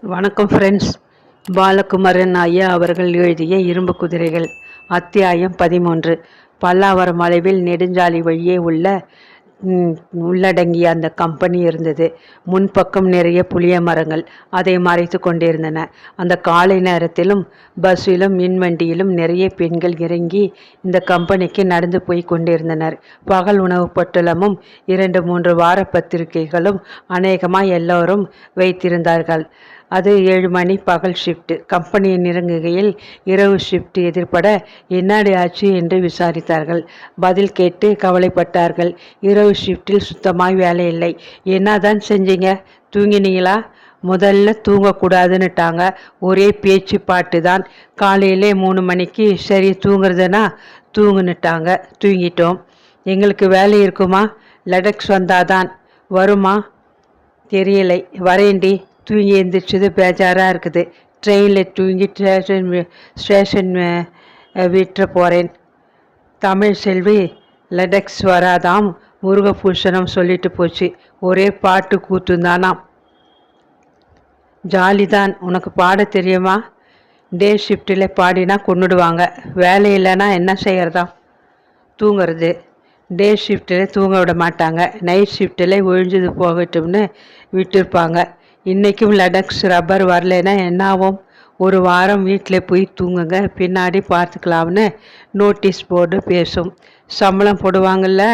வணக்கம் ஃப்ரெண்ட்ஸ். பாலகுமாரன் ஐயா அவர்கள் எழுதிய இரும்பு குதிரைகள் அத்தியாயம் 13. பல்லாவரம் மலைவில் நெடுஞ்சாலை வழியே உள்ளடங்கிய அந்த கம்பெனி இருந்தது. முன்பக்கம் நிறைய புளிய மரங்கள் அதை மறைத்து கொண்டிருந்தன. அந்த காலை நேரத்திலும் பஸ்ஸிலும் மின்வண்டியிலும் நிறைய பெண்கள் இறங்கி இந்த கம்பெனிக்கு நடந்து போய் கொண்டிருந்தனர். பகல் உணவு பொட்டலமும் 2-3 வார பத்திரிகைகளும் அநேகமாக எல்லோரும் வைத்திருந்தார்கள். அது 7 மணி பகல் ஷிஃப்ட். கம்பெனியின் இறங்குகையில் இரவு ஷிஃப்ட் எதிர்பட என்னடி ஆச்சு என்று விசாரித்தார்கள். பதில் கேட்டு கவலைப்பட்டார்கள். இரவு ஷிஃப்டில் சுத்தமாய் வேலை இல்லை. என்னதான் செஞ்சீங்க? தூங்கினீங்களா? முதல்ல தூங்கக்கூடாதுன்னுட்டாங்க. ஒரே பேச்சு பாட்டு தான். காலையிலே 3 மணிக்கு சரி தூங்குறதுன்னா தூங்குன்னுட்டாங்க. தூங்கிட்டோம். எங்களுக்கு வேலை இருக்குமா? லெடக்ஸ் வந்தாதான். வருமா? தெரியலை. வரேண்டி. தூங்கி எழுந்திரிச்சது பேஜாராக இருக்குது. ட்ரெயினில் தூங்கி ஸ்டேஷன் விட்டுற போகிறேன். தமிழ் செல்வி லெடக்ஸ் வராதாம். முருகபூஷணம் சொல்லிட்டு போச்சு. ஒரே பாட்டு கூத்துந்தானாம். ஜாலிதான். உனக்கு பாட தெரியுமா? டே ஷிஃப்டில் பாடினா கொண்டுடுவாங்க. வேலை இல்லைன்னா என்ன செய்கிறதாம்? தூங்கிறது. டே ஷிஃப்டில் தூங்க விட மாட்டாங்க. நைட் ஷிஃப்டில் ஒழிஞ்சது போகட்டும்னு விட்டுருப்பாங்க. இன்றைக்கும் லெடக்ஸ் ரப்பர் வரலைன்னா என்னாகும்? ஒரு வாரம் வீட்டில் போய் தூங்குங்க, பின்னாடி பார்த்துக்கலாம்னு நோட்டீஸ் போர்டு பேசும். சம்பளம் போடுவாங்கள்ல,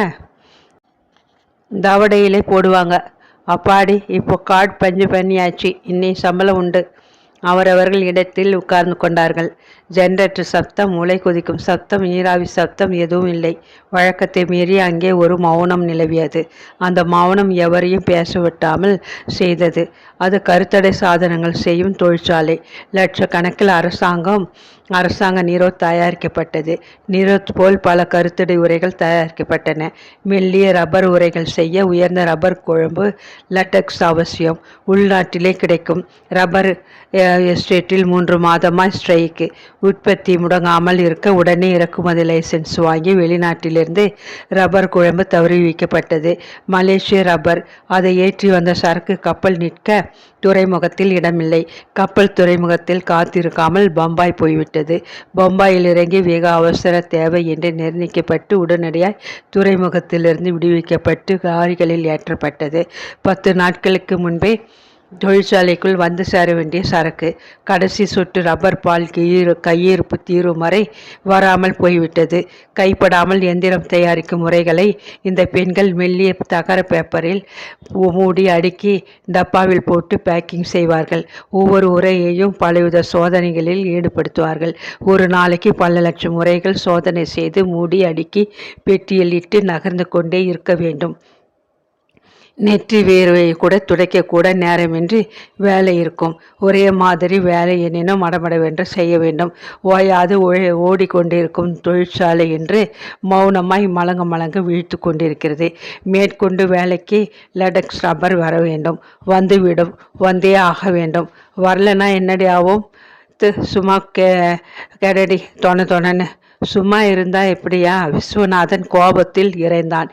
தவடையிலே போடுவாங்க. அப்பாடி, இப்போ கார்டு பஞ்சு பண்ணியாச்சு. இன்னைக்கு சம்பளம் உண்டு. அவரவர்கள் இடத்தில் உட்கார்ந்து கொண்டார்கள். ஜெனரேட்டர் சப்தம், உலை கொதிக்கும் சப்தம், நீராவி சப்தம் எதுவும் இல்லை. வழக்கத்தை மீறி அங்கே ஒரு மௌனம் நிலவியது. அந்த மௌனம் எவரையும் பேச விட்டாமல் செய்தது. அது கருத்தடை சாதனங்கள் செய்யும் தொழிற்சாலை. லட்சக்கணக்கில் அரசாங்க நீரோத் தயாரிக்கப்பட்டது. நீரோத் போல் பல கருத்தடை உரைகள் தயாரிக்கப்பட்டன. மெல்லிய ரப்பர் உரைகள் செய்ய உயர்ந்த ரப்பர் குழம்பு லட்டக்ஸ் அவசியம். உள்நாட்டிலே கிடைக்கும். ரப்பர் எஸ்டேட்டில் 3 மாதமாய் ஸ்ட்ரைக்கு. உற்பத்தி முடங்காமல் இருக்க உடனே இறக்குமதி லைசன்ஸ் வாங்கி வெளிநாட்டிலிருந்து ரப்பர் குழம்பு தவறி வைக்கப்பட்டது. மலேசிய ரப்பர். அதை ஏற்றி வந்த சரக்கு கப்பல் நிற்க துறைமுகத்தில் இடமில்லை. கப்பல் துறைமுகத்தில் காத்திருக்காமல் பம்பாய் போய்விட்டது. பம்பாயில் இறங்கி வெகு அவசர தேவை என்று நிர்ணயிக்கப்பட்டு உடனடியாய் துறைமுகத்திலிருந்து விடுவிக்கப்பட்டு லாரிகளில் ஏற்றப்பட்டது. 10 நாட்களுக்கு முன்பே தொழிற்சாலைக்குள் வந்து சேர வேண்டிய சரக்கு கடைசி சொட்டு ரப்பர் பால் கையிருப்பு தீரும் வரை வராமல் போய்விட்டது. கைப்படாமல் எந்திரம் தயாரிக்கும் முறைகளை இந்த பெண்கள் மெல்லிய தகர பேப்பரில் மூடி அடுக்கி டப்பாவில் போட்டு பேக்கிங் செய்வார்கள். ஒவ்வொரு உரையையும் பலவித சோதனைகளில் ஈடுபடுத்துவார்கள். ஒரு நாளைக்கு பல லட்சம் முறைகள் சோதனை செய்து மூடி அடுக்கி பெட்டியில் இட்டு நகர்ந்து கொண்டே இருக்க வேண்டும். நெற்றி வேர்வையை கூட துடைக்கக்கூட நேரமின்றி வேலை இருக்கும். ஒரே மாதிரி வேலை எனினும் மடமடவென்று செய்ய வேண்டும். ஓயாது ஓடிக்கொண்டிருக்கும் தொழிற்சாலை என்று மௌனமாய் மலங்க வீழ்த்து கொண்டிருக்கிறது. மேற்கொண்டு வேலைக்கு லெடக்ஸ் ரப்பர் வர வேண்டும். வந்துவிடும். வந்தே ஆக வேண்டும். வரலன்னா என்னடி ஆகும்? சும்மா கெடடி தொணன்னு சும்மா இருந்தா எப்படியா? விஸ்வநாதன் கோபத்தில் இறைந்தான்.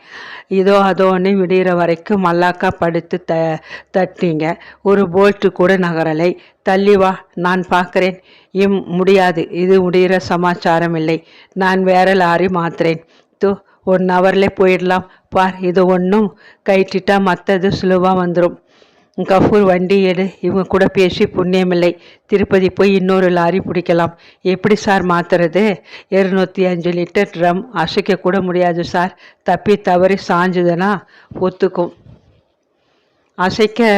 இதோ அதோன்னு விடுகிற வரைக்கும் மல்லாக்கா படுத்து தட்டிங்க. ஒரு போல்ட்டு கூட நகரலை. தள்ளி வா, நான் பார்க்குறேன். முடியாது. இது முடிகிற சமாச்சாரம் இல்லை. நான் வேற லாரி மாத்துறேன். 1 ஹவர்ல போயிடலாம். பார், இது ஒன்றும் கைட்டிட்டா மற்றது சுலுவாக வந்துடும். கஃபூர், வண்டி எடு. இவங்க கூட பேசி புண்ணியமில்லை. திருப்பதி போய் இன்னொரு லாரி பிடிக்கலாம். எப்படி சார் மாத்துறது? 205 லிட்டர் ட்ரம். அசைக்க கூட முடியாது சார். தப்பி தவறி சாஞ்சுதுன்னா ஒத்துக்கும். அசைக்க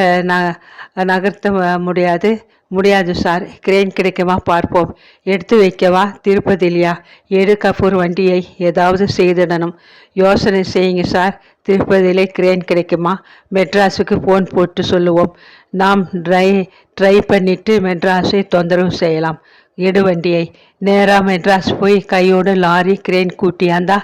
நகர்த்த முடியாது சார். கிரேன் கிடைக்குமா பார்ப்போம். எடுத்து வைக்கவா? திருப்பதிலையா? எடு கஃபூர், வண்டியை ஏதாவது செய்திடணும். யோசனை செய்யுங்க சார். திருப்பதியிலே கிரேன் கிடைக்குமா? மெட்ராஸுக்கு ஃபோன் போட்டு சொல்லுவோம். நாம் ட்ரை பண்ணிட்டு மெட்ராஸை தொந்தரவு செய்யலாம். எடு வண்டியை. நேராக மெட்ராஸ் போய் கையோடு லாரி கிரேன் கூட்டியாந்தா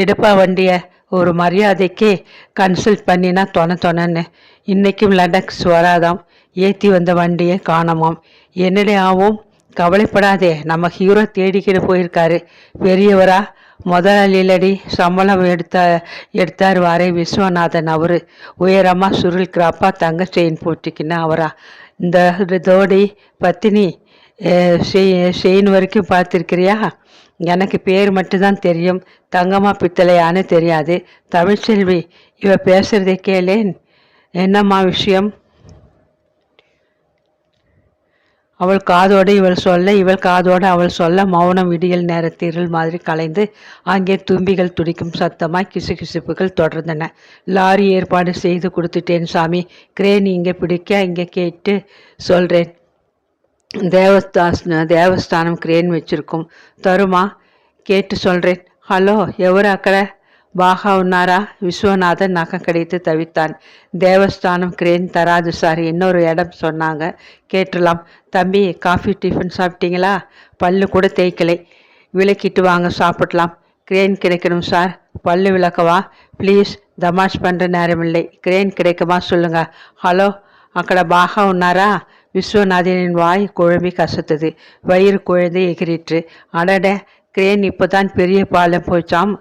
எடுப்பா வண்டியை. ஒரு மரியாதைக்கு கன்சல்ட் பண்ணினா தொணன்னு. இன்றைக்கும் லெடக்ஸ் வராதாம். ஏற்றி வந்த வண்டியை காணாமாம். என்னடே ஆகும்? கவலைப்படாதே. நம்ம ஹீரோ தேடிக்கிட்டு போயிருக்காரு. பெரியவரா? முதலாளியிலடி. சம்பளம் எடுத்தார் வாரே விஸ்வநாதன். அவரு உயரமாக சுருள் கிராப்பா தங்க செயின் போட்டிக்கின்னு அவரா? இந்த தோடி பத்தினி செயின் வரைக்கும் பார்த்துருக்கிறியா? எனக்கு பேர் மட்டும்தான் தெரியும், தங்கம்மா பித்தளையான்னு தெரியாது. தமிழ்ச்செல்வி, இவ பேசுறதை கேளேன். என்னம்மா விஷயம்? அவள் காதோடு இவள் சொல்ல, இவள் காதோடு அவள் சொல்ல, மௌனம் விடியல் நேரத்து இருள் மாதிரி கலைந்து அங்கே தும்பிகள் துடிக்கும் சத்தமாய் கிசுகிசுப்புகள் தொடர்ந்தன. லாரி ஏற்பாடு செய்து கொடுத்துட்டேன் சாமி. கிரேன் இங்கே பிடிக்க இங்கே கேட்டு சொல்கிறேன். தேவஸ்தானம் கிரேன் வச்சிருக்கும். தருமா? கேட்டு சொல்கிறேன். ஹலோ, ఎవరు అక్కడ? பாகா ఉన్నారా? விஸ்வநாதன் நகம் கடித்து தவித்தான். தேவஸ்தானம் கிரேன் தராது சார், இன்னொரு இடம் சொன்னாங்க, கேட்டலாம். தம்பி, காஃபி டிஃபன் சாப்பிட்டீங்களா? பல்லு கூட தேய்க்கலை, விளக்கிட்டு வாங்க சாப்பிடலாம். கிரேன் கிடைக்கணும் சார். பல்லு விளக்கவா? ப்ளீஸ், தமாஷ் பண்ணுற நேரமில்லை. கிரேன் கிடைக்குமா சொல்லுங்க. ஹலோ, அக்கட பாகா ఉన్నారా? விஸ்வநாதனின் வாய் குழம்பி கசத்தது, வயிறு குழந்தை எகிரிற்று. அடட, கிரேன் இப்போதான் பெரிய பாலம் போச்சாம்,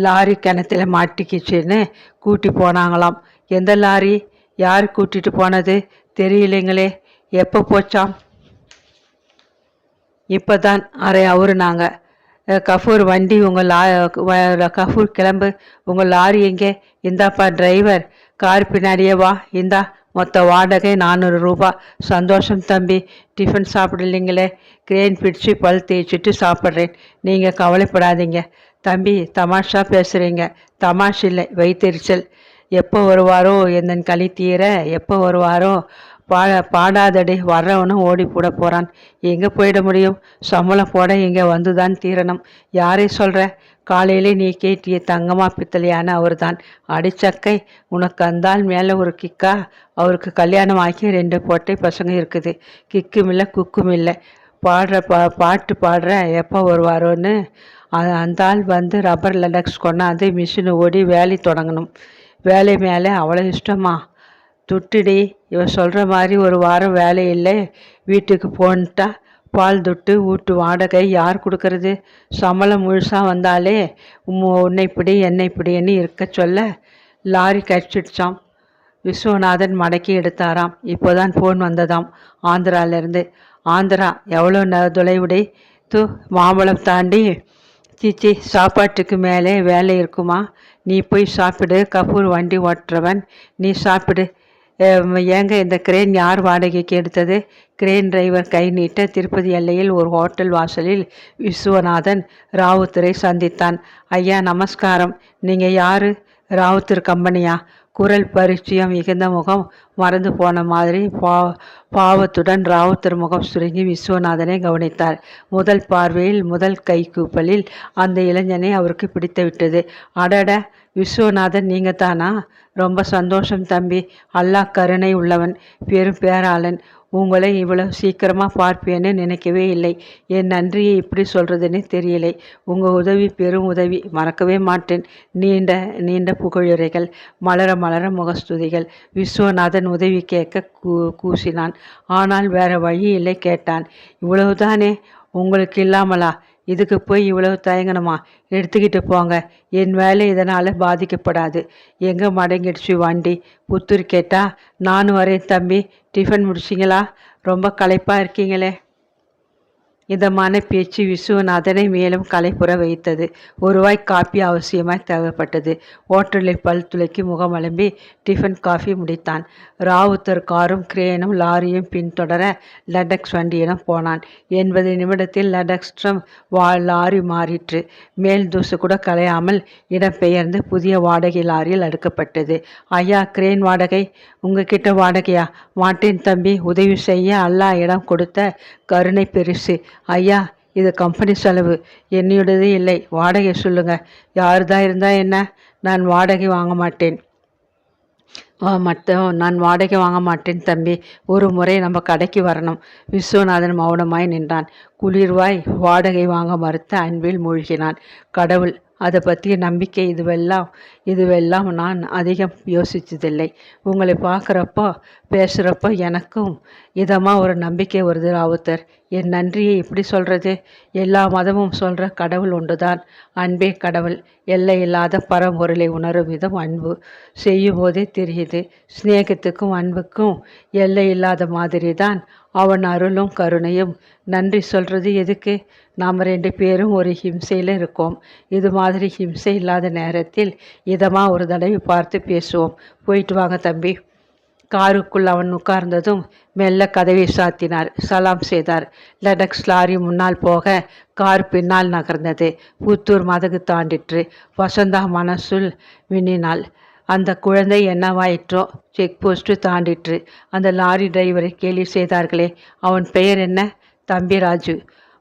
லாரி கிணத்துல மாட்டிக்கிச்சுன்னு கூட்டி போனாங்களாம். எந்த லாரி? யார் கூட்டிட்டு போனது தெரியலைங்களே. எப்போ போச்சாம்? இப்போதான் அரை அவருனாங்க. கஃபூர், வண்டி உங்கள் கஃபூர் கிளம்பு. உங்கள் லாரி எங்கே? இந்தாப்பா டிரைவர், கார் பின்னாடியே வா. இந்தா மொத்த வாடகை 400 ரூபா. சந்தோஷம் தம்பி. டிஃபன் சாப்பிடலைங்களே. கிரேன் பிடிச்சி பல் தேய்ச்சிட்டு சாப்பிட்றேன், நீங்கள் கவலைப்படாதீங்க. தம்பி, தமாஷா பேசுகிறீங்க? தமாஷ் இல்லை, வைத்தெரிச்சல். எப்போ வருவாரோ எந்தன் களி தீர, எப்போ வருவாரோ. பாடாதடி, வர்றவனும் ஓடி போட போகிறான். எங்கே போயிட முடியும்? சம்பளம் போட இங்கே வந்துதான் தீரணும். யாரை சொல்கிற? காலையிலே நீ கேட்டிய தங்கம்மா பித்தளையான அவர் தான். அடிச்சக்கை, உனக்கு அந்தால் மேலே ஒரு கிக்கா? அவருக்கு கல்யாணம் ஆக்கி 2 பொட்டை பசங்க இருக்குது. கிக்கும் இல்லை குக்கும் இல்லை. பாட்டு பாடுற, எப்போ வருவாரோன்னு. அந்தால் வந்து ரப்பர் லடக்ஸ் கொண்டாந்து மிஷினை ஓடி வேலை தொடங்கணும். வேலை மேலே அவ்வளோ இஷ்டமா? துட்டுடி, இவ சொல்கிற மாதிரி ஒரு வாரம் வேலை இல்லை. வீட்டுக்கு போன்ட்டா பால் துட்டு வீட்டு வாடகை யார் கொடுக்கறது? சம்பளம் முழுசாக வந்தாலே உன்னை இப்படி என்னை இப்படின்னு இருக்க சொல்ல. லாரி கடிச்சிடுச்சாம். விஸ்வநாதன் மடக்கி எடுத்தாராம். இப்போதான் ஃபோன் வந்ததாம் ஆந்திராலேருந்து. ஆந்திரா எவ்வளோ தொலைவுடை? மாம்பழம் தாண்டி. சீச்சி, சாப்பாட்டுக்கு மேலே வேலை இருக்குமா? நீ போய் சாப்பிடு. கபூர் வண்டி ஓட்டுறவன், நீ சாப்பிடு. ஏங்க, இந்த கிரேன் யார் வாடகைக்கு எடுத்தது? கிரேன் டிரைவர் கை நீட்ட திருப்பதி எல்லையில் ஒரு ஹோட்டல் வாசலில் விஸ்வநாதன் ராவுத்தரை சந்தித்தான். ஐயா நமஸ்காரம். நீங்கள் யார்? ராவுத்தர் கம்பெனியா? குரல் பரிச்சயம் மிகுந்த முகம் மறந்து போன மாதிரி பாவத்துடன் ராவுத்தர் முகம் சுருங்கி விஸ்வநாதனை கவனித்தார். முதல் பார்வையில், முதல் கைகூப்பலில் அந்த இளைஞனை அவருக்கு பிடித்து விட்டது. அடட, விஸ்வநாதன் நீங்கள் தானா? ரொம்ப சந்தோஷம் தம்பி. அல்லாஹ் கருணை உள்ளவன், பெரும் பேராளன். உங்களை இவ்வளவு சீக்கிரமாக பார்ப்பேன்னு நினைக்கவே இல்லை. என் நன்றியை இப்படி சொல்கிறதுன்னு தெரியலை. உங்கள் உதவி பெரும் உதவி, மறக்கவே மாட்டேன். நீண்ட நீண்ட புகழுரைகள், மலர மலர முகஸ்துதிகள். விஸ்வநாதன் உதவி கேட்க கூசினான். ஆனால் வேற வழி இல்லை. கேட்டான். இவ்வளவுதானே? உங்களுக்கு இல்லாமலா? இதுக்கு போய் இவ்வளவு தயங்கணுமா? எடுத்துக்கிட்டு போங்க, என் வேலை இதனால் பாதிக்கப்படாது. எங்கே மடங்கிடுச்சு வண்டி? புத்தூர் கேட்டா, நானும் வரேன் தம்பி. டிஃபன் முடிச்சிங்களா? ரொம்ப களைப்பாக இருக்கீங்களே. இதமான பேச்சு விஸ்வநாதனை மேலும் களைப்புற வைத்தது. ஒரு வாய் காப்பி அவசியமாய் தேவைப்பட்டது. ஓட்டலில் பல் துளைக்கி முகமலம்பி டிஃபன் காஃபி முடித்தான். ராவுத்தர் காரும் கிரேனும் லாரியும் பின்தொடர லடக்ஸ் வண்டியிடம் போனான். 80 நிமிடத்தில் லடக்ஸ்டம் லாரி மாறிற்று. மேல் தூசு கூட கலையாமல் இடம்பெயர்ந்து புதிய வாடகை லாரியில் அடுக்கப்பட்டது. ஐயா, கிரேன் வாடகை உங்ககிட்ட வாடகையா? மாட்டேன் தம்பி, உதவி செய்ய அல்லாஹ் இடம் கொடுத்த கருணை பெருசு. ஐயா, இது கம்பெனி செலவு, என்னையுடையதே இல்லை. வாடகை சொல்லுங்க. யாருதான் இருந்தா என்ன? நான் வாடகை வாங்க மாட்டேன். நான் வாடகை வாங்க மாட்டேன் தம்பி. ஒரு முறை நம்ம கடைக்கு வரணும். விஸ்வநாதன் மௌனமாய் நின்றான். குளிர்வாய் வாடகை வாங்க மறுத்த அன்பில் மூழ்கினான். கடவுள், அதை பற்றிய நம்பிக்கை இதுவெல்லாம் நான் அதிகம் யோசித்ததில்லை. உங்களை பார்க்குறப்போ பேசுகிறப்போ எனக்கும் இதமாக ஒரு நம்பிக்கை வருது ராவுத்தர். என் நன்றியை எப்படி சொல்கிறது? எல்லா மதமும் சொல்கிற கடவுள் ஒன்றுதான். அன்பே கடவுள். எல்லை இல்லாத பரம்பொருளை உணரும் விதம் அன்பு. செய்யும் போதே தெரியுது. சிநேகத்துக்கும் அன்புக்கும் எல்லை இல்லாத மாதிரி தான் அவன் அருளும் கருணையும். நன்றி சொல்கிறது எதுக்கு? நாம் 2 பேரும் ஒரு ஹிம்சையில் இருக்கோம். இது மாதிரி ஹிம்சை இல்லாத நேரத்தில் இதமாக ஒரு தடவை பார்த்து பேசுவோம். போயிட்டு வாங்க தம்பி. காருக்குள் அவன் உட்கார்ந்ததும் மெல்ல கதவை சாத்தினார். சலாம் செய்தார். லெடக்ஸ் லாரி முன்னால் போக கார் பின்னால் நகர்ந்தது. புத்தூர் மதகு தாண்டிற்று. வசந்தா மனசுள் விண்ணினாள். அந்த குழந்தை என்னவாயிற்றோ? Check post தாண்டிற்று. அந்த லாரி டிரைவரை கேலி செய்தார்களே, அவன் பெயர் என்ன? தம்பி ராஜு.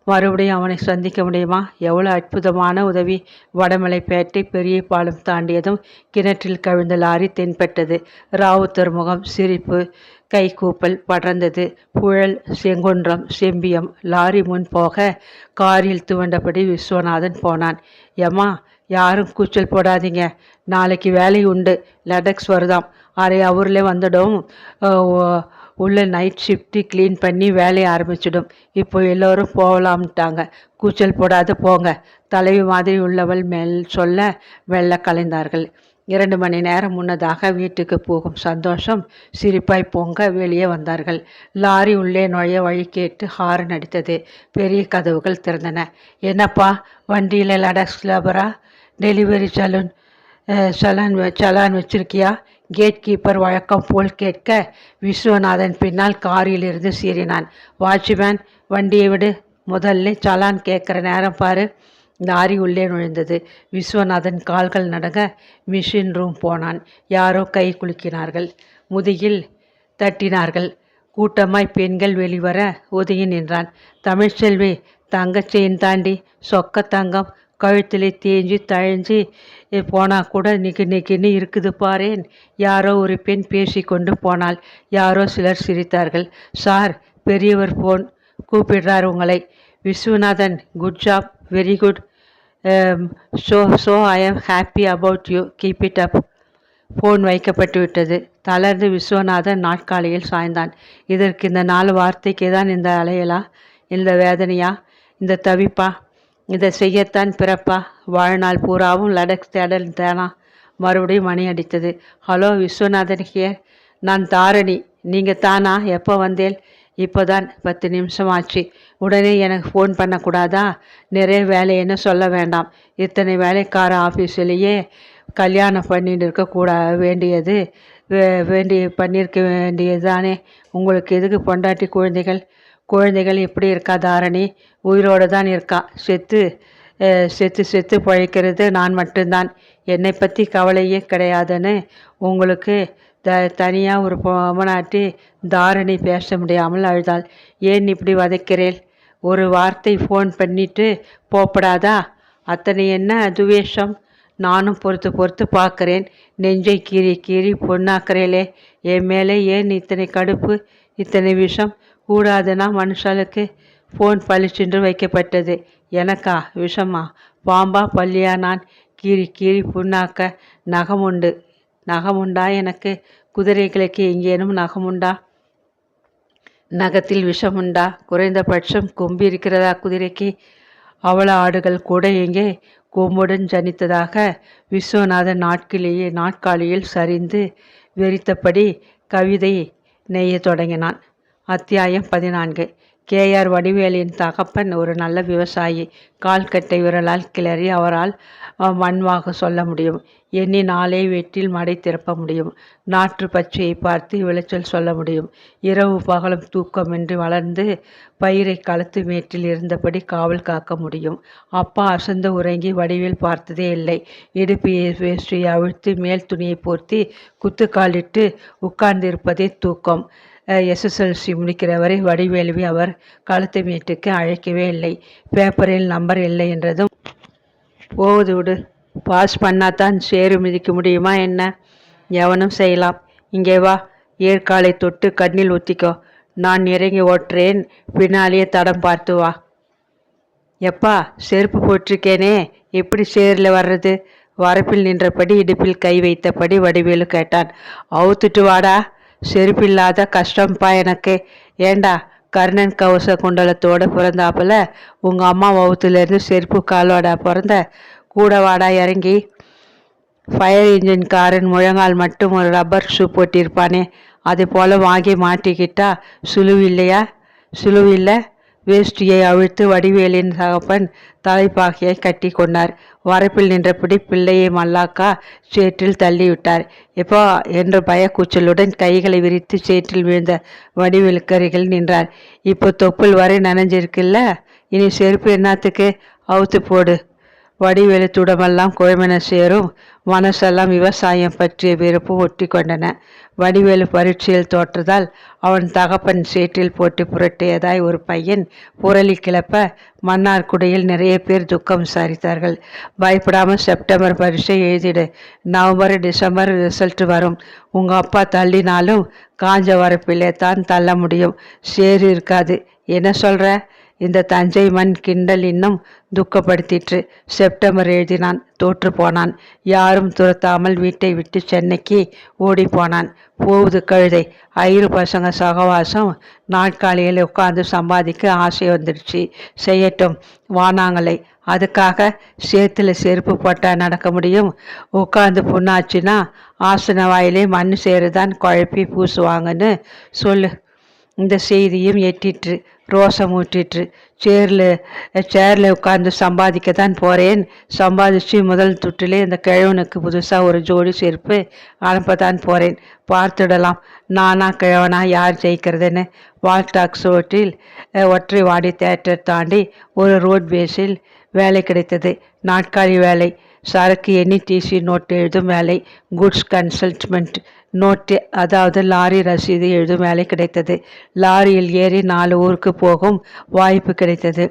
மறுபடியும் அவனை சந்திக்க முடியுமா? எவ்வளோ அற்புதமான உதவி! வடமலைப்பேட்டை பெரிய பாலம் தாண்டியதும் கிணற்றில் கவிழ்ந்த லாரி தென்பட்டது. ராவுத்தர் முகம் சிரிப்பு கைகூப்பல் படர்ந்தது. புழல், செங்குன்றம், செம்பியம். லாரி முன் போக காரில் துவண்டபடி விஸ்வநாதன் போனான். ஏம்மா, யாரும் கூச்சல் போடாதீங்க, நாளைக்கு வேலை உண்டு. லெடக்ஸ் வருதாம். அரை அவர்லே வந்துடும். உள்ள நைட் ஷிஃப்ட்டு க்ளீன் பண்ணி வேலையை ஆரம்பிச்சிடும். இப்போ எல்லோரும் போகலாம்ட்டாங்க. கூச்சல் போடாது போங்க. தலைவி மாதிரி உள்ளவள் சொல்ல மெல்ல கலைந்தார்கள். 2 மணி நேரம் முன்னதாக வீட்டுக்கு போகும் சந்தோஷம் சிரிப்பாய் பொங்க வெளியே வந்தார்கள். லாரி உள்ளே நுழைய வழி கேட்டு ஹாரன் அடித்தது. பெரிய கதவுகள் திறந்தன. என்னப்பா, வண்டியில் லடாக்ஸ் லேபரா? டெலிவரி சலான் வச்சிருக்கியா? கேட் கீப்பர் வழக்கம் போல் கேட்க விஸ்வநாதன் பின்னால் காரில் இருந்து சீறினான். வாட்ச்மேன், வண்டியை விடு. முதல்ல சலான் கேட்குற நேரம் பாரு. லாரி உள்ளே நுழைந்தது. விஸ்வநாதன் கால்கள் நடங்க மிஷின் ரூம் போனான். யாரோ கை குலுக்கினார்கள். முதுகில் தட்டினார்கள். கூட்டமாய் பெண்கள் வெளிவர ஒதுங்கி நின்றான். தமிழ்ச்செல்வி, தங்கச்செயின் தாண்டி சொக்க தங்கம் கழுத்திலே தேஞ்சி தழைஞ்சி போனா கூட நிக்கின்னு இருக்குது பாரேன். யாரோ ஒரு பெண் பேசி கொண்டு போனாள். யாரோ சிலர் சிரித்தார்கள். சார், பெரியவர் போன் கூப்பிடுறார் உங்களை. Viswanathan, good job, very good. So I am happy about you, keep it up. Phone வைக்கப்பட்டு விட்டது. தளர்ந்து விஸ்வநாதன் நாட்காலியில் சாய்ந்தான். இதற்கு இந்த 4 வார்த்தைக்கு தான் இந்த அலையலா, இந்த வேதனையா, இந்த தவிப்பா? இதை செய்யத்தான் பிறப்பா? வாழ்நாள் பூராவும் லடக் தேடல் தானா? மறுபடியும் மணி அடித்தது. Hello, Viswanathan here. நான் தாரணி. நீங்கள் தானா? எப்போ வந்தேன்? இப்போ தான் 10 நிமிஷம் ஆச்சு. உடனே எனக்கு ஃபோன் பண்ணக்கூடாதா? நிறைய வேலைன்னு சொல்ல வேண்டாம். இத்தனை வேலைக்கார ஆஃபீஸிலேயே கல்யாணம் பண்ணிட்டு பண்ணியிருக்க வேண்டியது தானே. உங்களுக்கு எதுக்கு பொண்டாட்டி குழந்தைகள் எப்படி இருக்கா தாரணி? உயிரோடு தான் இருக்கா. செத்து பழைக்கிறது நான் மட்டும்தான். என்னை பற்றி கவலையே கிடையாதுன்னு உங்களுக்கு தனியாக ஒரு பொம்மனாட்டி தாரணி பேச முடியாமல் அழுதாள். ஏன் இப்படி வதைக்கிறேன்? ஒரு வார்த்தை ஃபோன் பண்ணிட்டு போப்படாதா? அத்தனை என்ன துவேஷம்? நானும் பொறுத்து பார்க்குறேன். நெஞ்சை கீறி பொண்ணாக்குறேலே. என் மேலே ஏன் இத்தனை கடுப்பு, இத்தனை விஷம்? கூடாதுன்னா மனுஷாளுக்கு ஃபோன் பளிச்சென்று வைக்கப்பட்டது. எனக்கா விஷமா? பாம்பா பள்ளியா நான்? கீறி புண்ணாக்க நகமுண்டா எனக்கு? குதிரைகளுக்கு எங்கேனும் நகமுண்டா? நகத்தில் விஷமுண்டா? குறைந்தபட்சம் கொம்பு இருக்கிறதா குதிரைக்கு? அவள ஆடுகள் கூட எங்கே கொம்புடன் ஜனித்ததாக விஸ்வநாதன் நாட்காலியில் சரிந்து வெறித்தபடி கவிதை நெய்ய தொடங்கினான். அத்தியாயம் 14. கேஆர் வடிவேலின் தகப்பன் ஒரு நல்ல விவசாயி. கால்கட்டை விரலால் கிளறி அவரால் மண்வாக சொல்ல முடியும். எண்ணி 4 வெட்டில் மடை திறப்ப முடியும். நாற்று பச்சையை பார்த்து விளைச்சல் சொல்ல முடியும். இரவு பகலும் தூக்கமின்றி வளர்ந்து பயிரை களத்து மேட்டில் இருந்தபடி காவல் காக்க முடியும். அப்பா அசந்து உறங்கி வடிவேல் பார்த்ததே இல்லை. இடுப்பு வேஷ்டியை அவிழ்த்து மேல் துணியை போர்த்தி குத்துக்காலிட்டு உட்கார்ந்திருப்பதே தூக்கம். SSLC முடிக்கிறவரை வடிவேலுவை அவர் கழுத்து மீட்டுக்கு அழைக்கவே இல்லை. பேப்பரில் நம்பர் இல்லை என்றதும் போவது விடு, பாஸ் பண்ணாதான் சேரு மிதிக்க முடியுமா என்ன? எவனும் செய்யலாம். இங்கே வா, ஏற்காலை தொட்டு கண்ணில் ஊற்றிக்கோ. நான் இறங்கி ஓட்டுறேன், பின்னாலேயே தடம் பார்த்து வா. எப்பா, செருப்பு போட்டிருக்கேனே, எப்படி சேரில் வர்றது? வரப்பில் நின்றபடி இடுப்பில் கை வைத்தபடி வடிவேலு கேட்டான். அவுத்துட்டு வாடா. செருப்பில்லாத கஷ்டம்ப்பா எனக்கு. ஏண்டா, கர்ணன் கவச குண்டலத்தோட பிறந்தாப்புல உங்கள் அம்மா வவுத்துலேருந்து செருப்பு காலோட பிறந்த? கூட வாடா இறங்கி. ஃபயர் இன்ஜின்காரன் முழங்கால் மட்டும் ஒரு ரப்பர் ஷூ போட்டிருப்பானே, அது போல் வாங்கி மாட்டிக்கிட்டா சுழுவில்லையா? சுழுவில்லை. வேஷ்டியை அவிழ்த்து வடிவேலின் தகப்பன் தலைப்பாகையை கட்டி கொண்டார். வரப்பில் நின்றபடி பிள்ளையை மல்லாக்கா சேற்றில் தள்ளிவிட்டார். எப்போ என்று பயக்கூச்சலுடன் கைகளை விரித்து சேற்றில் விழுந்த வடிவேலுக்கருகில் நின்றார். இப்போ தொப்புள் வரை நனைஞ்சிருக்குல்ல, இனி செருப்பு என்னத்துக்கு? அவுத்து போடு. வடிவேலு துடமெல்லாம் குழமென சேரும். மனசெல்லாம் விவசாயம் பற்றிய வெறுப்பு ஒட்டி கொண்டன. வடிவேலு பரீட்சையில் தோற்றதால் அவன் தகப்பன் சேற்றில் போட்டு புரட்டியதாய் ஒரு பையன் புரளி கிளப்ப மன்னார்குடியில் நிறைய பேர் துக்கம் விசாரித்தார்கள். பயப்படாமல் செப்டம்பர் பரீட்சை எழுதிடு. நவம்பர் டிசம்பர் ரிசல்ட் வரும். உங்கள் அப்பா தள்ளினாலும் காஞ்ச வரப்பிலே தான் தள்ள முடியும். சேறு இருக்காது. என்ன சொல்கிற? இந்த தஞ்சை மண் கிண்டல் இன்னும் துக்கப்படுத்திற்று. செப்டம்பர் எழுதினான், தோற்று போனான். யாரும் துரத்தாமல் வீட்டை விட்டு சென்னைக்கு ஓடி போனான். போகுது கழுதை. ஐயரு பசங்க சகவாசம். நாட்காலியில் உட்காந்து சம்பாதிக்க ஆசை வந்துடுச்சு. செய்யட்டும், வானாங்களை. அதுக்காக சேத்துல செருப்பு போட்டால் நடக்க முடியும்? உட்காந்து புண்ணாச்சுன்னா ஆசன வாயிலே மண் சேருதான் குழப்பி பூசுவாங்கன்னு சொல்லு. இந்த செய்தியும் எட்டிற்று. ரோசம் ஊற்றிற்று. சேரில் உட்கார்ந்து சம்பாதிக்கத்தான் போகிறேன். சம்பாதிச்சு முதல் துட்டிலே இந்த கிழவனுக்கு புதுசாக ஒரு ஜோடி செருப்பு அனுப்பத்தான் போகிறேன். பார்த்துடலாம், நானா கிழவனா யார் ஜெயிக்கிறதுன்னு. வால்டாக்ஸ் ரோட்டில் ஒற்றை வாடி தேட்டர் தாண்டி ஒரு ரோட் பேஸில் வேலை கிடைத்தது. நாட்காலி வேலை. சரக்கு எண்ணி டிசி நோட்டு எழுதும் வேலை. குட்ஸ் கன்சல்ட்மெண்ட் நோட்டு, அதாவது லாரி ரசீது எழுதும் வேலை கிடைத்தது. லாரியில் ஏறி 4 ஊருக்கு போகும் வாய்ப்பு கிடைத்தது.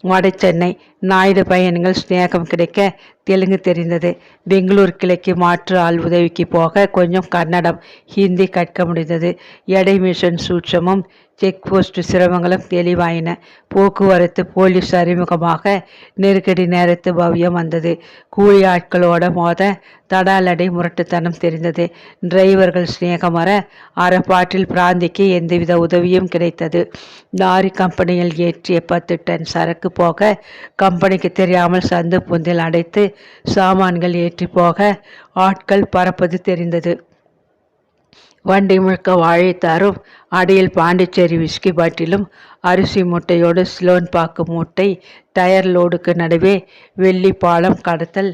வட சென்னை. நாயுடு பையன்கள் ஸ்நேகம் கிடைக்க தெலுங்கு தெரிந்தது. பெங்களூர் கிளைக்கு மாற்று ஆள் உதவிக்கு போக கொஞ்சம் கன்னடம், ஹிந்தி கற்க முடிந்தது. எடை மிஷன் சூட்சமும் செக் போஸ்ட் சிரமங்களும் தெளிவாயின. போக்குவரத்து போலீஸ் அறிமுகமாக நெருக்கடி நேரத்து பவ்யம் வந்தது. கூலி ஆட்களோட மோத தடாலடை முரட்டுத்தனம் தெரிந்தது. டிரைவர்கள் சிநேகம் வர அறப்பாட்டில் பிராந்திக்கு எந்தவித உதவியும் கிடைத்தது. லாரி கம்பெனியில் ஏற்றிய 10 டன் சரக்கு போக கம்பெனிக்கு தெரியாமல் சந்து பொந்தில் அடைத்து சாமான்கள் ஏற்றி போக ஆட்கள் பறப்பது தெரிந்தது. வண்டி முழுக்க வாழைத்தாரும் அடியில் பாண்டிச்சேரி விஸ்கி பாட்டிலும் அரிசி மூட்டையோடு ஸ்லோன் பாக்கு மூட்டை, டயர் லோடுக்கு நடுவே வெள்ளி பாலம் கடத்தல்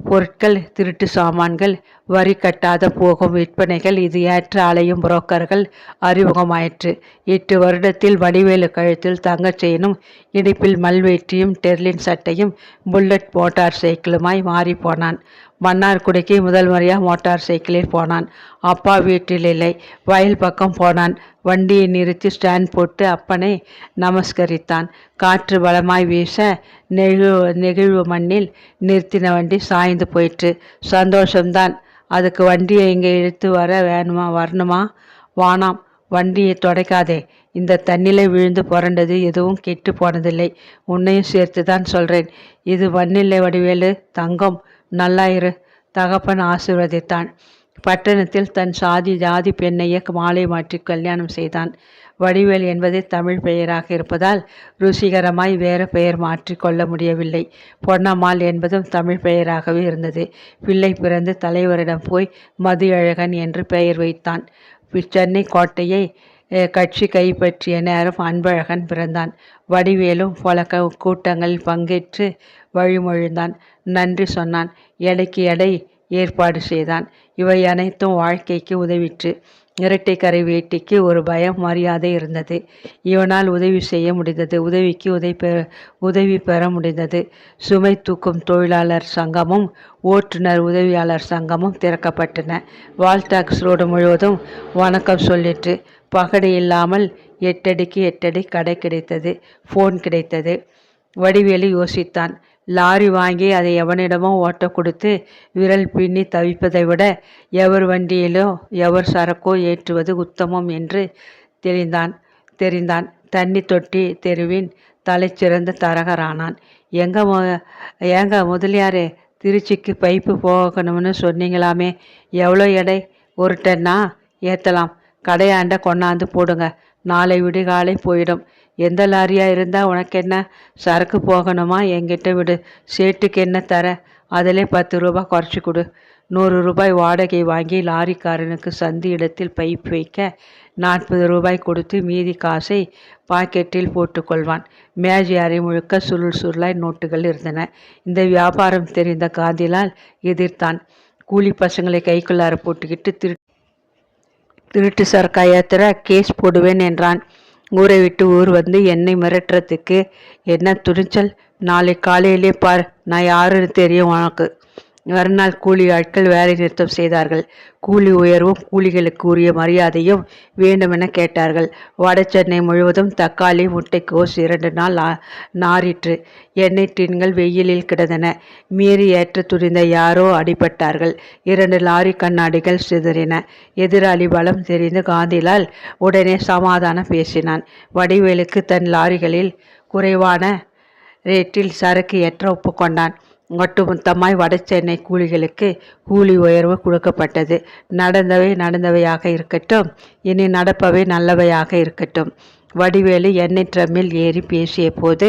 பொருட்கள், திருட்டு சாமான்கள், வரி கட்டாத போகும் விற்பனைகள், இது ஏற்ற அலையும் புரோக்கர்கள் அறிமுகமாயிற்று. 8 வருடத்தில் வடிவேலு கழுத்தில் தங்கச் செயினும் இடுப்பில் மல்வேட்டியும் டெர்லின் சட்டையும் புல்லட் மோட்டார் சைக்கிளுமாய் மாறி போனான். மன்னார்குடிக்கு முதல் முறையாக மோட்டார் சைக்கிளில் போனான். அப்பா வீட்டில் இல்லை, வயல் பக்கம் போனான். வண்டியை நிறுத்தி ஸ்டாண்ட் போட்டு அப்பனை நமஸ்கரித்தான். காற்று பலமாய் வீச நெகிழ்வு மண்ணில் நிறுத்தின வண்டி சாய்ந்து போயிற்று. சந்தோஷம்தான். அதுக்கு வண்டியை இங்கே இழுத்து வரணுமா? வானாம். வண்டியை தொடைக்காதே. இந்த தண்ணியில் விழுந்து புரண்டது எதுவும் கெட்டு போனதில்லை. உன்னையும் சேர்த்து தான் சொல்கிறேன். இது மண்ணில்லை வடிவேலு, தங்கம். நல்லாயிரு. தகப்பன் ஆசீர்வதித்தான். பட்டணத்தில் தன் ஜாதி பெண்ணையே மாலை மாற்றி கல்யாணம் செய்தான். வடிவேல் என்பது தமிழ் பெயராக இருப்பதால் ருசிகரமாய் வேறு பெயர் மாற்றி கொள்ள முடியவில்லை. பொன்னம்மாள் என்பதும் தமிழ் பெயராகவே இருந்தது. பிள்ளை பிறந்து தலைவரிடம் போய் மதியழகன் என்று பெயர் வைத்தான். சென்னை கோட்டையை கட்சி கைப்பற்றிய நேரம் அன்பழகன் பிறந்தான். வடிவேலும் பல கூட்டங்களில் பங்கேற்று வழிமொழிந்தான். நன்றி சொன்னான். எடைக்கு எடை ஏற்பாடு செய்தான். இவை அனைத்தும் வாழ்க்கைக்கு உதவிற்று. இரட்டைக்கரை வேட்டிக்கு ஒரு பயம் மரியாதை இருந்தது. இவனால் உதவி செய்ய முடிந்தது. உதவிக்கு உதவி பெற முடிந்தது. சுமை தூக்கும் தொழிலாளர் சங்கமும் ஓட்டுநர் உதவியாளர் சங்கமும் திறக்கப்பட்டன. வால்டாக்ஸ் ரோடு முழுவதும் வணக்கம் சொல்லிற்று. பகடி இல்லாமல் 8 அடிக்கு 8 அடி கடை கிடைத்தது. ஃபோன் கிடைத்தது. வடிவேலு யோசித்தான். லாரி வாங்கி அதை எவனிடமோ ஓட்ட கொடுத்து விரல் பின்னி தவிப்பதை விட எவர் வண்டியிலோ எவர் சரக்கோ ஏற்றுவது உத்தமம் என்று தெரிந்தான். தண்ணி தொட்டி தெருவின் தலைச்சிறந்த தரகரானான். ஏங்க முதலியாரே, திருச்சிக்கு பைப்பு போகணும்னு சொன்னீங்களாமே, எவ்வளோ எடை? ஒரு டன்னா? ஏற்றலாம். கடையாண்ட கொண்டாந்து போடுங்க. நாளை விடிகாலை போயிடும். எந்த லாரியா இருந்தால் உனக்கு என்ன? சரக்கு போகணுமா? என்கிட்ட விடு. சேட்டுக்கு என்ன தர? அதிலே 10 ரூபா குறைச்சி கொடு. 100 ரூபாய் வாடகை வாங்கி லாரிக்காரனுக்கு சந்தி இடத்தில் பைப் வைக்க 40 ரூபாய் கொடுத்து மீதி காசை பாக்கெட்டில் போட்டுக்கொள்வான். மேஜை அறை முழுக்க சுருள் சுருளாய் நோட்டுகள் இருந்தன. இந்த வியாபாரம் தெரிந்த காந்திலால் எதிர்த்தான். கூலி பசங்களை கைக்குள்ளார போட்டுக்கிட்டு திருட்டு சரக்காய் ஏத்துற கேஸ் போடுவேன் என்றான். ஊரை விட்டு ஊர் வந்து என்னை மிரட்டுறதுக்கு என்ன துணிச்சல்? நாளை காலையிலே பார், நான் யாருன்னு தெரியும் உனக்கு. மறுநாள் கூலி ஆட்கள் வேலை நிறுத்தம் செய்தார்கள். கூலி உயர்வும் கூலிகளுக்கு உரிய மரியாதையும் வேண்டுமென கேட்டார்கள். வட சென்னை முழுவதும் தக்காளி முட்டைக்கோஸ் 2 நாள் நாரிற்று. எண்ணெய் டின்கள் வெயிலில் கிடந்தன. மீறி ஏற்ற துணிந்த யாரோ அடிபட்டார்கள். 2 லாரி கண்ணாடிகள் சிதறின. எதிராளி பலம் தெரிந்து காந்திலால் உடனே சமாதானம் பேசினான். வடிவேலுக்கு தன் லாரிகளில் குறைவான ரேட்டில் சரக்கு ஏற்ற ஒப்புக்கொண்டான். ஒட்டுமொத்தமாய் வட சென்னை கூலிகளுக்கு கூலி உயர்வு கொடுக்கப்பட்டது. நடந்தவையாக இருக்கட்டும், இனி நடப்பவை நல்லவையாக இருக்கட்டும். வடிவேலு எண்ணெய் ட்ரம்மில் ஏறி பேசிய போது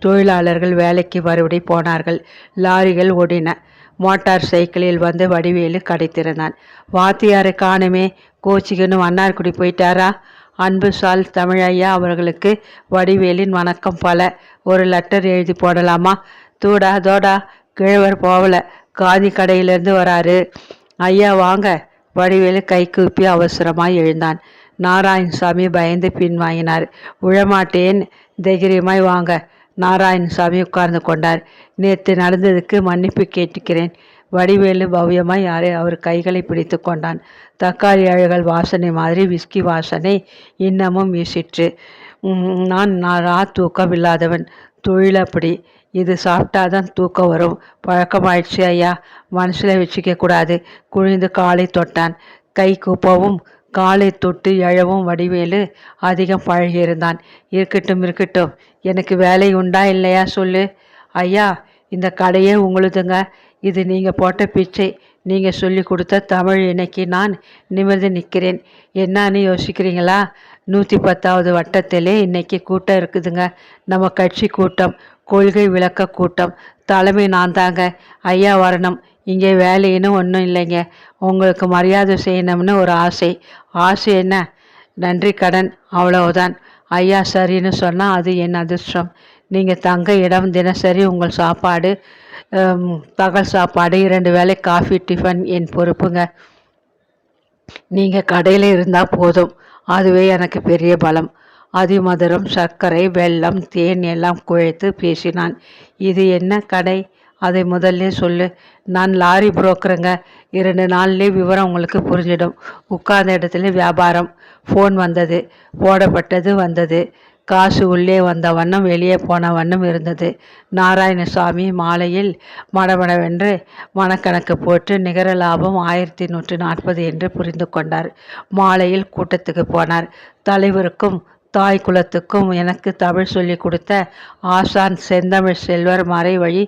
தொழிலாளர்கள் வேலைக்கு மறுபடி போனார்கள். லாரிகள் ஓடின. மோட்டார் சைக்கிளில் வந்து வடிவேலு கடை திறந்தான். வாத்தியாரை காணுமே, கோச்சிக்குன்னு மன்னார்குடி போயிட்டாரா? அன்பு சால் தமிழையா அவர்களுக்கு வடிவேலின் வணக்கம் பல. ஒரு லெட்டர் எழுதி போடலாமா? தோடா கிழவர் போகல, காதி கடையிலேருந்து வராரு. ஐயா வாங்க. வடிவேலு கை கூப்பி அவசரமாய் எழுந்தான். நாராயணசாமி பயந்து பின்வாங்கினார். விழமாட்டேன், தைரியமாய் வாங்க. நாராயணசாமி உட்கார்ந்து கொண்டார். நேற்று நடந்ததுக்கு மன்னிப்பு கேட்டுக்கிறேன். வடிவேலு பவ்யமாய் அவர் கைகளை பிடித்து கொண்டான். தக்காளி அழுகல் வாசனை மாதிரி விஸ்கி வாசனை இன்னமும் வீசிற்று. நான் தூக்கம் இல்லாதவன், தொழில் அப்படி. இது சாப்பிட்டாதான் தூக்கம் வரும். பழக்கமாயிடுச்சு ஐயா, மனசில் வச்சுக்க கூடாது. குனிந்து காலை தொட்டான். கை கூப்பவும் காலை தொட்டு எழவும் வடிவேலு அதிகம் பழகியிருந்தான். இருக்கட்டும், எனக்கு வேலை உண்டா இல்லையா சொல்லு. ஐயா, இந்த கடையே உங்களுதுங்க. இது நீங்கள் போட்ட பிச்சை. நீங்கள் சொல்லி கொடுத்த தமிழ் இன்னைக்கு நான் நிமிர்ந்து நிற்கிறேன். என்னான்னு யோசிக்கிறீங்களா? 110வது வட்டத்திலே இன்னைக்கு கூட்டம் இருக்குதுங்க. நம்ம கட்சி கூட்டம், கொள்கை விளக்க கூட்டம். தலைமை நான் தாங்க. ஐயா வரணும். இங்கே வேலைன்னு ஒன்றும் இல்லைங்க. உங்களுக்கு மரியாதை செய்யணும்னு ஒரு ஆசை என்ன? நன்றி கடன், அவ்வளவுதான். ஐயா சரின்னு சொன்னால் அது என் அதிர்ஷ்டம். நீங்கள் தங்க இடம், தினசரி உங்கள் சாப்பாடு, பகல் சாப்பாடு, 2 வேளை காஃபி டிஃபன் என் பொறுப்புங்க. நீங்கள் கடையில் இருந்தால் போதும், அதுவே எனக்கு பெரிய பலம். அதிமதுரம், சர்க்கரை, வெல்லம், தேன் எல்லாம் குழைத்து பேசினான். இது என்ன கடை? அதை முதல்ல சொல்லு. நான் லாரி புரோக்கருங்க. 2 நாள்லேயே விவரம் உங்களுக்கு புரிஞ்சிடும். உட்கார்ந்த இடத்துல வியாபாரம். ஃபோன் வந்தது, போடப்பட்டது வந்தது. காசு உள்ளே வந்த வண்ணம் வெளியே போன வண்ணம் இருந்தது. நாராயணசாமி மாலையில் மடமடவென்று மனக்கணக்கு போட்டு நிகர லாபம் 1140 என்று புரிந்து கொண்டார். மாலையில் கூட்டத்துக்கு போனார். தலைவருக்கும் தாய் குலத்துக்கும் எனக்கு தமிழ் சொல்லி கொடுத்த ஆசான் செந்தமிழ் செல்வர் மறை வழி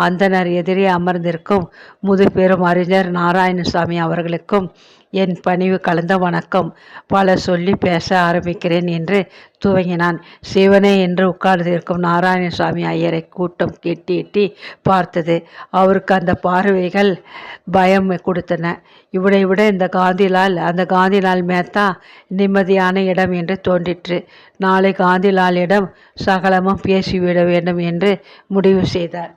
அந்தனர் எதிரே அமர்ந்திருக்கும் முதுபெரும் அறிஞர் நாராயணசாமி அவர்களுக்கும் என் பணிவு கலந்த வணக்கம் பல சொல்லி பேச ஆரம்பிக்கிறேன் என்று துவங்கினான். சிவனே என்று உட்கார்ந்திருக்கும் நாராயணசாமி ஐயரை கூட்டம் எட்டி பார்த்தது. அவருக்கு அந்த பார்வைகள் பயம் கொடுத்தன. இவனை விட அந்த காந்திலால் மேத்தா நிம்மதியான இடம் என்று தோன்றிற்று. நாளை காந்திலாலிடம் சகலமும் பேசிவிட வேண்டும் என்று முடிவு செய்தார்.